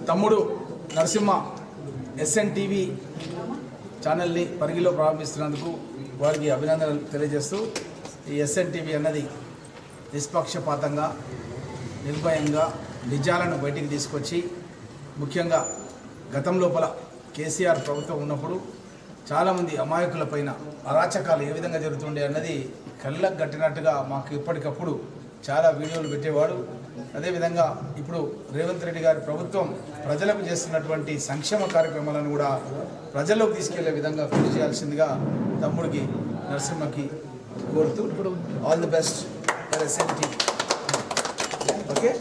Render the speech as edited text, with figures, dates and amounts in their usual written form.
తమ్ముడు Narasimha SN TV ఛానల్ని పరిగిలో ప్రారంభిస్తున్నందుకు వారికి అభినందనలు తెలియజేస్తూ ఈ ఎస్ఎన్ టీవీ అన్నది నిష్పక్షపాతంగా నిర్భయంగా నిజాలను బయటికి తీసుకొచ్చి ముఖ్యంగా గతం లోపల కేసీఆర్ ప్రభుత్వం ఉన్నప్పుడు చాలామంది అమాయకులపైన అరాచకాలు ఏ విధంగా జరుగుతుండే అన్నది కళ్ళకు కట్టినట్టుగా మాకు ఇప్పటికప్పుడు చాలా వీడియోలు పెట్టేవాడు. అదేవిధంగా ఇప్పుడు రేవంత్ రెడ్డి గారి ప్రభుత్వం ప్రజలకు చేస్తున్నటువంటి సంక్షేమ కార్యక్రమాలను కూడా ప్రజల్లోకి తీసుకెళ్లే విధంగా కృషి చేయాల్సిందిగా తమ్ముడికి నరసింహకి కోరుతూ all the best for SN TV. Okay.